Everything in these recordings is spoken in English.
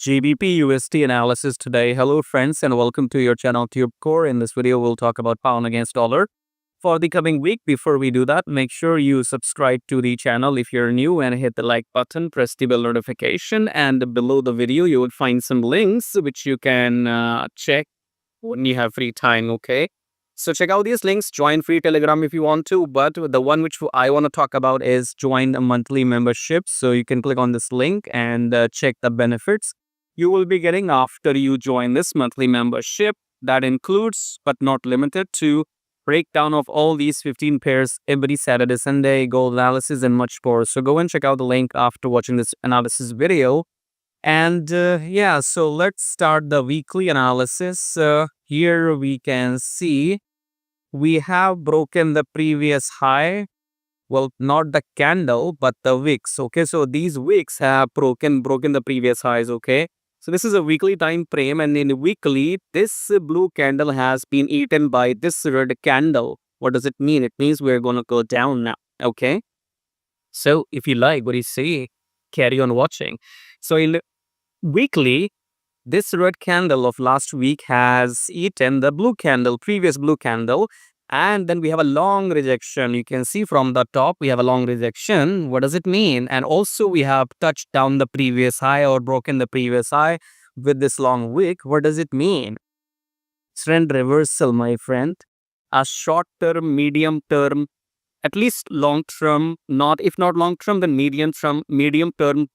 GBPUSD analysis today. Hello friends and welcome to your channel TubeCore. In this video, we'll talk about pound against dollar for the coming week. Before we do that, make sure you subscribe to the channel if you're new and hit the like button, press the bell notification, and below the video, you will find some links which you can check when you have free time, okay? So check out these links, join free Telegram if you want to, but the one which I want to talk about is join a monthly membership. So you can click on this link and check the benefits you will be getting after you join this monthly membership. That includes, but not limited to, breakdown of all these 15 pairs every Saturday, Sunday, gold analysis, and much more. So go and check out the link after watching this analysis video. And yeah, so let's start the weekly analysis. Here we can see we have broken the previous high. Well, not the candle, but the wicks. Okay, so these wicks have broken the previous highs. Okay, so this is a weekly time frame, and in weekly, this blue candle has been eaten by this red candle. What does it mean? It means we're going to go down now. Okay, so if you like what you see, carry on watching. So in weekly, this red candle of last week has eaten the blue candle, previous blue candle, and then we have a long rejection. You can see from the top, we have a long rejection. What does it mean? And also we have touched down the previous high or broken the previous high with this long wick. What does it mean? Trend reversal, my friend. A short term, medium term, at least long term, if not long term, then medium term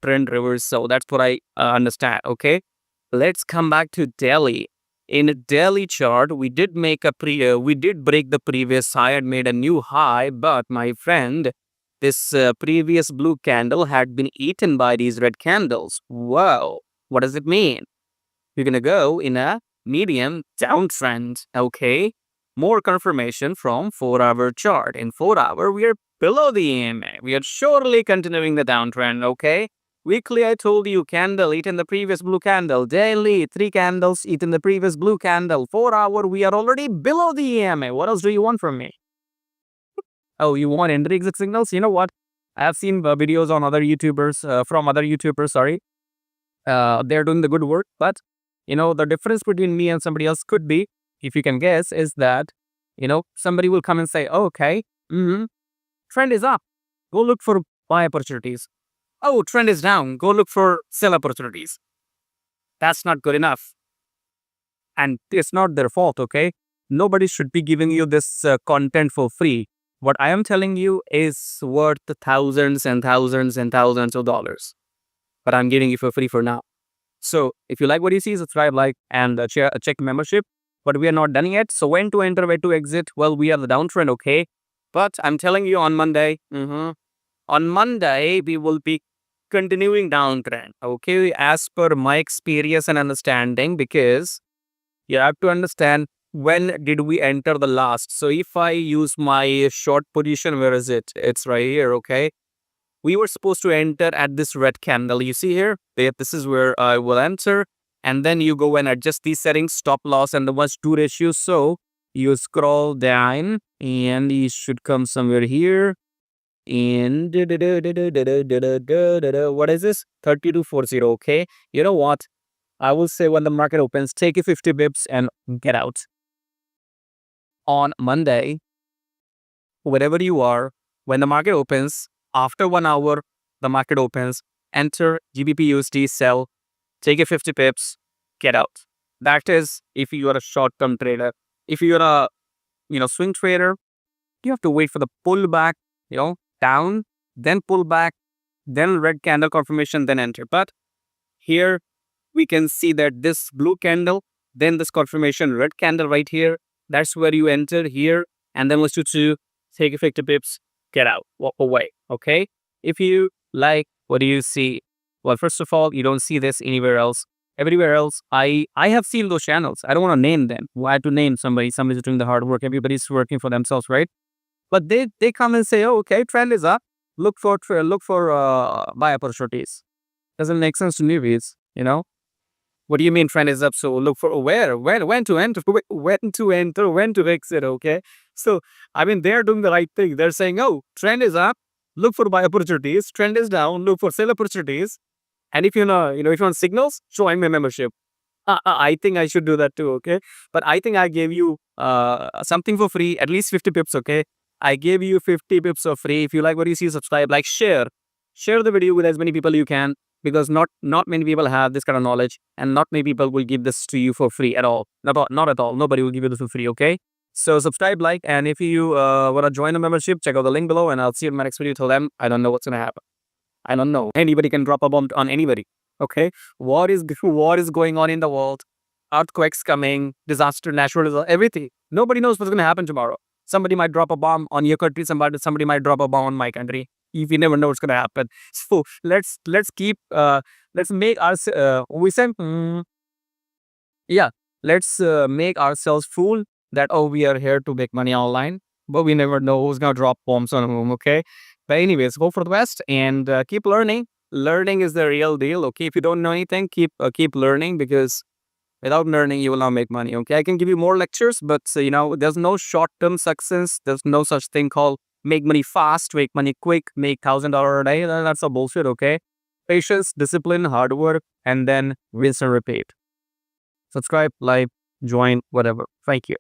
trend reversal. That's what I understand. Okay. Let's come back to daily. In a daily chart, we did break the previous high and made a new high. But my friend, this previous blue candle had been eaten by these red candles. Wow, what does it mean? We're gonna go in a medium downtrend. Okay, more confirmation from 4-hour chart. In 4-hour, we are below the EMA. We are surely continuing the downtrend. Okay. Weekly, I told you, candle eaten the previous blue candle. Daily, 3 candles eaten the previous blue candle. 4-hour, we are already below the EMA. What else do you want from me? Oh, you want entry exit signals? You know what? I have seen videos on other YouTubers, from other YouTubers, sorry. They're doing the good work. But, the difference between me and somebody else could be, if you can guess, is that, somebody will come and say, oh, okay, trend is up. Go look for buy opportunities. Oh, trend is down. Go look for sell opportunities. That's not good enough. And it's not their fault, okay? Nobody should be giving you this content for free. What I am telling you is worth thousands and thousands and thousands of dollars. But I'm giving you for free for now. So if you like what you see, subscribe, like, and check membership. But we are not done yet. So when to enter, where to exit? Well, we are the downtrend, okay? But I'm telling you on Monday, on Monday, we will be continuing downtrend, okay, as per my experience and understanding, because you have to understand when did we enter the last. So if I use my short position, where is it? It's right here, okay? We were supposed to enter at this red candle. You see here? This is where I will enter. And then you go and adjust these settings, stop loss and the 1:2 ratio. So you scroll down and you should come somewhere here. And what is this? 3240. Okay. You know what? I will say when the market opens, take your 50 bips and get out. On Monday, wherever you are, when the market opens, after 1 hour, the market opens, enter GBPUSD, sell, take your 50 pips, get out. That is if you are a short-term trader. If you are a swing trader, you have to wait for the pullback, down, then pull back, then red candle confirmation, then enter. But here we can see that this blue candle, then this confirmation, red candle right here, that's where you enter here, and then was to take a 50 pips, get out, walk away. Okay. If you like, what do you see? Well, first of all, you don't see this anywhere else. Everywhere else, I have seen those channels. I don't want to name them. Why to name somebody? Somebody's doing the hard work. Everybody's working for themselves, right? But they come and say, oh, okay, trend is up. Look for buy opportunities. Doesn't make sense to newbies, What do you mean trend is up? So look for where, when to enter, when to exit, okay? So, they're doing the right thing. They're saying, oh, trend is up. Look for buy opportunities. Trend is down. Look for sell opportunities. And if if you want signals, join my membership. I think I should do that too, okay? But I think I gave you something for free, at least 50 pips, okay? I gave you 50 pips for free. If you like what you see, subscribe, like, share the video with as many people you can, because not many people have this kind of knowledge, and not many people will give this to you for free at all. Not at all. Nobody will give you this for free, okay? So subscribe, like, and if you want to join a membership, check out the link below, and I'll see you in my next video. Till then, I don't know what's gonna happen. I don't know. Anybody can drop a bomb on anybody. Okay, what is going on in the world? Earthquakes coming, disaster, natural disaster, everything. Nobody knows what's going to happen tomorrow. Somebody might drop a bomb on your country. Somebody might drop a bomb on my country. If you never know what's going to happen. So let's keep let's make us we say yeah, let's make ourselves fool that, oh, we are here to make money online, but we never know who's gonna drop bombs on whom. Okay, but anyways, hope for the best, and keep learning. Learning is the real deal. Okay, if you don't know anything, keep learning, because without learning you will not make money. Okay, I can give you more lectures, but there's no short-term success. There's no such thing called make money fast, make money quick, make $1,000 a day. That's a bullshit. Okay, patience, discipline, hard work, and then rinse and repeat. Subscribe, like, join, whatever. Thank you.